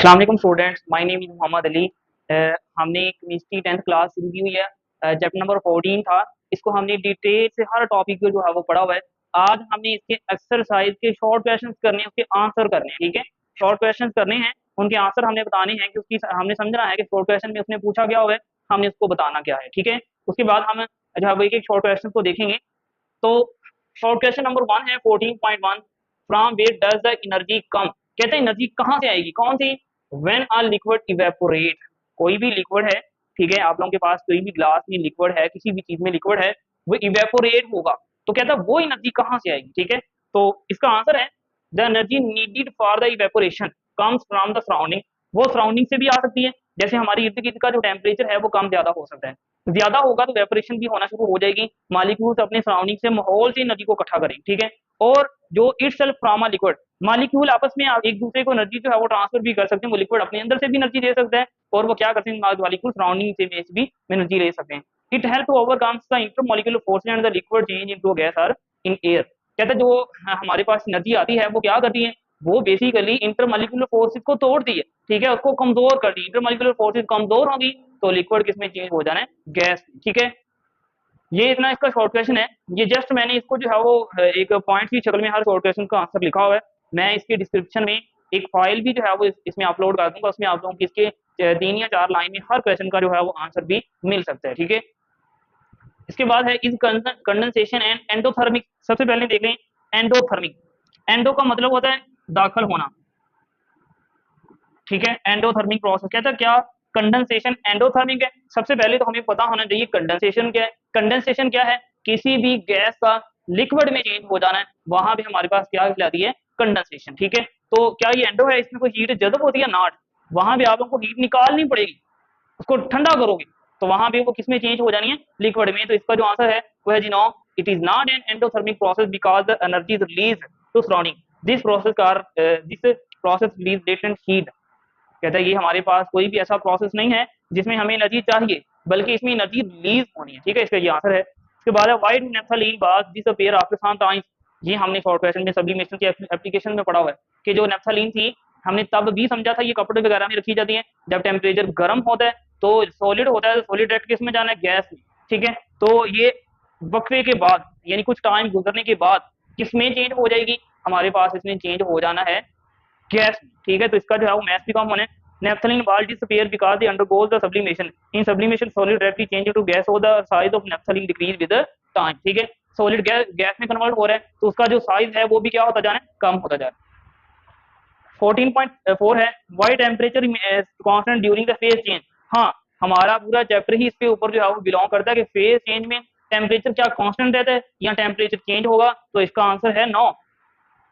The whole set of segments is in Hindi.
अस्सलाम वालेकुम students, my name is Mohammad Ali. हमने केमिस्ट्री 10th क्लास शुरू की हुई है। चैप्टर नंबर 14 था। इसको हमने डिटेल से हर टॉपिक को जो है वो पढ़ा हुआ है। आज हमने इसके एक्सरसाइज के शॉर्ट क्वेश्चंस करने हैं, उसके आंसर करने हैं। ठीक है, शॉर्ट क्वेश्चंस करने हैं, उनके आंसर हमने बताने हैं कि उसकी हमने समझना है कि शॉर्ट क्वेश्चन में उसने पूछा क्या हुआ है, हमने उसको बताना क्या है। ठीक है, उसके बाद हम जो है वो एक-एक शॉर्ट क्वेश्चन को देखेंगे। तो शॉर्ट क्वेश्चन नंबर 1 है 14.1, from where does the energy come. कहते हैं एनर्जी कहाँ से आएगी, कौन सी? When a liquid evaporate. कोई भी लिक्विड है, ठीक है, आप लोगों के पास कोई भी ग्लास में लिक्विड है, किसी भी चीज में लिक्विड है, वो इवेपोरेट होगा, तो कहता है वो एनर्जी कहाँ से आएगी। ठीक है, तो इसका आंसर है the energy needed for the evaporation comes from the surrounding. वो सराउंडिंग से भी आ सकती है, जैसे हमारी इर्द गिर्द का जो टेम्परेचर है वो कम ज्यादा हो सकता है। ज्यादा होगा तो वेपोरेशन भी होना शुरू हो जाएगी, मालिक्यूल्स अपने सराउंडिंग से, माहौल से एनर्जी को इकट्ठा करेंगे। ठीक है, और जो itself from a liquid, molecule आपस में एक दूसरे को एनर्जी जो है वो ट्रांसफर भी कर सकते हैं। वो लिक्विड अपने अंदर से भी एनर्जी दे सकता है, और वो क्या करते हैं, मालिक्यूल सराउंडिंग से भी एनर्जी ले सकते हैं। It help to overcomes the intermolecular force and the liquid change into gas और इन एयर। कहते हैं जो हमारे पास एनर्जी आती है वो क्या करती है, वो बेसिकली इंटरमॉलिक्यूलर फोर्सेस को तोड़ती है। ठीक है, उसको कमजोर करती है। इंटरमॉलिक्यूलर फोर्सेस कमजोर होगी तो लिक्विड किसमें चेंज हो जाना है, गैस। ठीक है, ये इतना इसका शॉर्ट क्वेश्चन है। ये जस्ट मैंने इसको जो है वो एक पॉइंट की शक्ल में हर शॉर्ट क्वेश्चन का आंसर लिखा हुआ है। मैं इसके डिस्क्रिप्शन में एक फाइल भी जो है वो इसमें अपलोड कर दूंगा, उसमें आप लोगों की इसके 3 या 4 लाइन में हर क्वेश्चन का जो है वो आंसर भी मिल सकता है। ठीक है, इसके बाद है इज कंडेंसेशन एंड एंडोथर्मिक। सबसे पहले देख लें एंडोथर्मिक। एंडो का मतलब होता है दाखिल होना। ठीक है, एंडोथर्मिक प्रोसेस कहता है क्या, कंडेंसेशन एंडोथर्मिक है। सबसे पहले तो हमें पता होना चाहिए कंडेंसेशन क्या है। कंडेंसेशन क्या है, किसी भी गैस का लिक्विड में चेंज हो जाना है, वहां भी हमारे पास क्या कहलाती है, कंडेंसेशन। ठीक है, तो क्या ये एंडो है, इसमें कोई हीट जज्ब होती है, नॉट। वहां भी आप लोगों को हीट निकालनी पड़ेगी, उसको ठंडा करोगे तो वहां भी वो किसमें चेंज हो जानी है, लिक्विड में। तो इसका जो आंसर है वो है जी no, it is not an endothermic process because the energy is release to surrounding. This process release latent heat. कहता है ये हमारे पास कोई भी ऐसा प्रोसेस नहीं है जिसमें हमें एनर्जी चाहिए, बल्कि इसमें एनर्जी रिलीज होनी है। ठीक है, इसका ये आंसर है। इसके बाद है why do naphthalene bath disappear after some time. ये हमने शॉर्ट क्वेश्चन में सब्लिमेशन के एप्लीकेशन में पढ़ा हुआ है कि जो नेफ्थलीन थी, हमने तब भी समझा था ये कपड़े वगैरह में रखी जाती है जब टेम्परेचर गर्म होता है, तो सॉलिड होता है, तो सॉलिड डायरेक्ट किस में जाना है, गैस में। ठीक है, तो ये वक्फे के बाद यानी कुछ टाइम गुजरने के बाद किस में चेंज हो जाएगी, हमारे पास इसमें चेंज हो जाना है गैस। ठीक है, तो इसका जो है वो मैथ भी कम होना है। Naphthalene ball disappear because they undergoes the sublimation. In sublimation, solid directly change into gas, so the size of naphthalene decrease with the time. ठीक है, सॉलिड गैस में कन्वर्ट हो रहा है, तो उसका जो साइज है वो भी क्या होता जा रहा है, कम होता जा रहा है। 14.4 है why temperature constant during the phase change. हाँ, हमारा पूरा चैप्टर ही इसके ऊपर जो है वो बिलोंग करता है कि फेज चेंज में टेम्परेचर क्या कांस्टेंट रहता है या टेम्परेचर चेंज होगा। तो इसका आंसर है नो।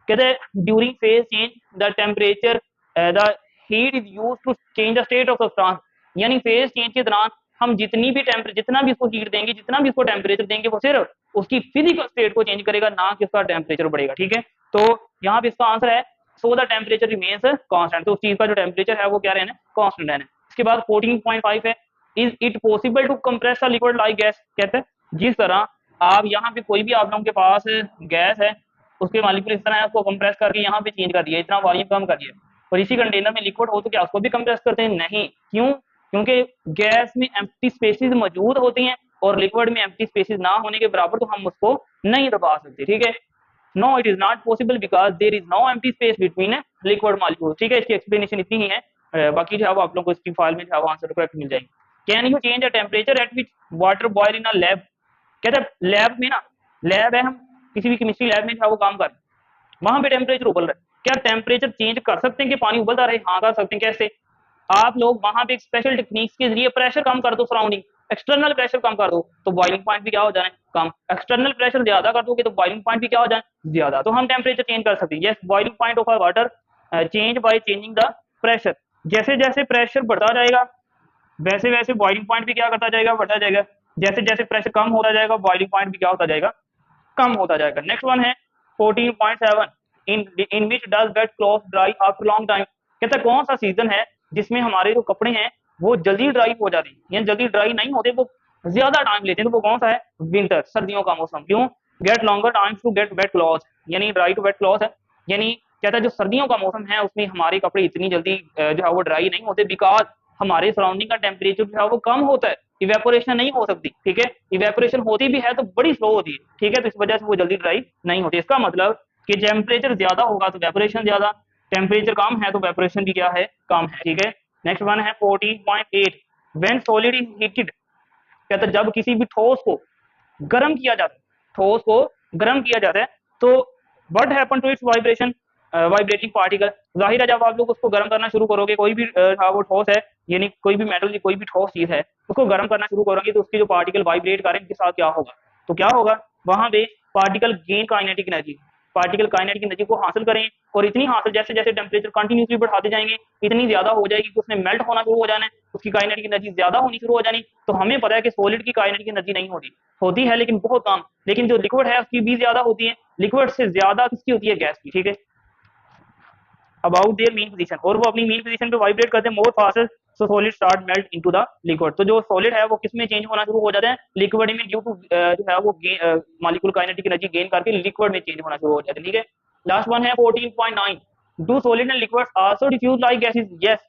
कहते हैं during phase change the temperature the heat is use to change the state of substance. यानी फेज चेंज के दौरान हम जितनी भी जितना भी इसको हीट देंगे, जितना भी इसको टेम्परेचर देंगे, वो सिर्फ उसकी फिजिकल स्टेट को चेंज करेगा, ना कि उसका टेम्परेचर बढ़ेगा। ठीक है, तो यहाँ पे इसका आंसर है so the temperature remains constant. तो उस चीज का जो टेम्परेचर है वो क्या रहना है, कांस्टेंट रहना है। इसके बाद 14.5 है is it possible to compress a liquid like gas. कहते हैं जिस तरह आप यहाँ पे कोई भी आप लोगों के पास गैस है, उसके मालिक्यूल इस तरह है, उसको कंप्रेस करके यहाँ पे चेंज कर दिया, इतना वॉल्यूम कम कर दिया, और इसी कंटेनर में लिक्विड हो तो क्या उसको भी कंप्रेस करते हैं, नहीं। क्यों? क्योंकि गैस में एम्प्टी स्पेसेस मौजूद होती हैं, और लिक्विड में एम्प्टी स्पेसेस ना होने के बराबर तो हम उसको नहीं दबा सकते। ठीक है, no it is not possible because there is no empty space between liquid molecule. ठीक है, इसकी एक्सप्लेनेशन इतनी ही है, बाकी जो है वो आप लोगों को इसकी फाइल में जो है वो आंसर करेक्ट मिल जाएगी। Can you change the temperature at which water boil in a lab. कहते हैं लैब में ना, लैब है, हम किसी भी केमिस्ट्री लैब में जो है वो काम कर रहे हैं, वहां पे टेम्परेचर उबल रहा है, क्या टेम्परेचर चेंज कर सकते हैं कि पानी उबलता रहे? हाँ कर सकते हैं। कैसे? आप लोग वहां पे एक स्पेशल टेक्निक्स के जरिए प्रेशर कम कर दो, सराउंडिंग एक्सटर्नल प्रेशर कम कर दो, तो बॉइलिंग पॉइंट भी क्या हो जाना है, कम। एक्सटर्नल प्रेशर ज्यादा कर दोगे तो बॉइलिंग पॉइंट भी क्या हो जाए, ज्यादा। तो हम टेम्परेचर चेंज कर सकते हैं। Yes, boiling point of water change by changing the pressure. जैसे जैसे प्रेशर बढ़ता जाएगा वैसे वैसे बॉइलिंग पॉइंट भी क्या करता जाएगा, बढ़ता जाएगा। जैसे जैसे प्रेशर कम होता जाएगा बॉइलिंग पॉइंट भी क्या होता जाएगा, कम होता जाएगा। नेक्स्ट वन है 14.7 in which does wet cloth dry after long time. कहता है कौन सा सीजन है जिसमें हमारे जो कपड़े हैं वो जल्दी ड्राई हो जाते हैं, या जल्दी ड्राई नहीं होते, वो ज्यादा टाइम लेते हैं, तो वो कौन सा है, विंटर, सर्दियों का मौसम। क्यों? Get longer time to get wet cloth, यानी ड्राई टू वेट क्लॉथ है, यानी कहता है जो सर्दियों का मौसम है उसमें हमारे कपड़े इतनी जल्दी जो है वो ड्राई नहीं होते, बिकॉज हमारे सराउंडिंग का टेम्परेचर जो है वो कम होता है, इवेपोरेशन नहीं हो सकती, ठीक है, इवेपोरेशन होती भी है तो बड़ी स्लो होती है, ठीक है, तो इस वजह से वो जल्दी ड्राई नहीं होती। इसका मतलब कि टेम्परेचर ज्यादा होगा तो वेपोरेशन ज्यादा, टेम्परेचर कम है तो वेपोरेशन भी क्या है, कम है, ठीक है। नेक्स्ट वन है 14.8, व्हेन सॉलिड इज हीटेड, कहता है जब किसी भी ठोस को गर्म किया जाता है, ठोस को गर्म किया जाता है तो what happen to its vibration, vibrating particle, जाहिर है जब आप लोग उसको गर्म करना शुरू करोगे, कोई भी वो ठोस है, यानी कोई भी मेटल, कोई भी ठोस चीज है, उसको गर्म करना शुरू करोगे तो उसके जो पार्टिकल वाइब्रेट करें उनके साथ क्या होगा, तो क्या होगा, वहां पे particle gain kinetic energy, particle kinetic energy को हासिल करें, और इतनी हासिल जैसे जैसे टेम्परेचर कंटिन्यूसली बढ़ाते जाएंगे इतनी ज्यादा हो जाएगी कि उसने मेल्ट होना शुरू हो जाना है, उसकी काइनेटिक एनर्जी ज्यादा होनी शुरू हो जानी। तो हमें पता है कि सॉलिड की काइनेटिक एनर्जी नहीं होती, होती है लेकिन बहुत कम, लेकिन जो लिक्विड है उसकी भी ज्यादा होती है, लिक्विड से ज्यादा किसकी होती है, गैस की, ठीक है। अबाउट देयर मीन पोजीशन, और वो अपनी मीन पोजीशन पे वाइब्रेट करते हैं more faster, so solid start melt into the liquid, तो जो सॉलिड है वो किस में चेंज होना शुरू हो जाता है, लिक्विड में, ड्यू टू जो है वो मॉलिक्यूल काइनेटिक एनर्जी गेन करके लिक्विड में चेंज होना शुरू हो जाता है, ठीक है। लास्ट वन है 14.9, do solid and liquid also diffuse like gases, yes,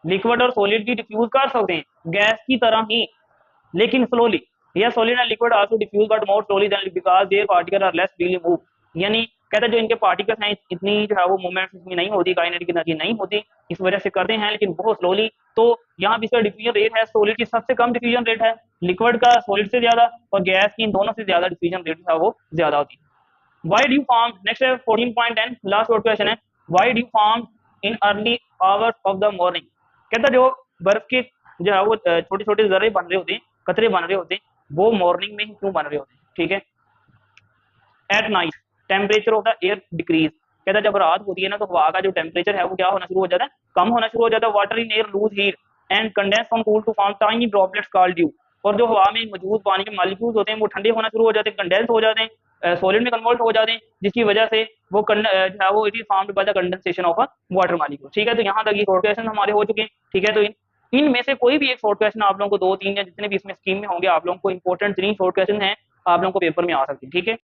liquid और सॉलिड भी डिफ्यूज कर सकते हैं गैस की तरह ही, लेकिन स्लोली, या solid and liquid also diffuse but more slowly than because their particle are less freely move, यानी कहते हैं जो इनके पार्टिकल्स हैं इतनी जो है वो मूवमेंट इसमें नहीं होती, काइनेटिक एनर्जी नहीं होती, इस वजह से करते हैं लेकिन बहुत स्लोली। तो यहाँ भी इसका डिफ्यूजन रेट है, सॉलिड की सबसे कम डिफ्यूजन रेट है, लिक्विड का सॉलिड से ज्यादा, और गैस की इन दोनों से ज्यादा डिफ्यूजन रेट है वो ज्यादा होती है। Why do you form? Next है 14.10, लास्ट वर्ड क्वेश्चन है, Why do you form in early hours of the morning? कहता जो बर्फ के जो है वो छोटे छोटे जर्रे बन रहे होते हैं, कतरे बन रहे होते हैं, वो मॉर्निंग में ही क्यों बन रहे होते हैं, ठीक है। At night temperature of the air decrease, कहता जब रात होती है ना तो हवा का जो टेम्परेचर है वो क्या होना शुरू हो जाता है, कम होना शुरू हो जाता है, water in air lose heat and condense from cool to form tiny droplets called dew, और जो हवा में मौजूद पानी के मॉलिक्यूल्स होते हैं वो ठंडे होना शुरू हो जाते हैं, कंडेंस हो जाते हैं, सॉलिड में कन्वर्ट हो जाते हैं, जिसकी वजह से वो वो it is formed by the condensation of a water molecule, ठीक है। तो यहाँ तक ये शॉर्ट क्वेश्चन हमारे हो चुके हैं, ठीक है। तो इनमें से कोई भी एक शॉर्ट क्वेश्चन आप लोगों को 2-3 या जितने भी इसमें स्कीम में होंगे आप लोगों को इंपॉर्टेंट 3 शॉर्ट क्वेश्चन हैं आप लोगों को पेपर में आ सकते हैं, ठीक है।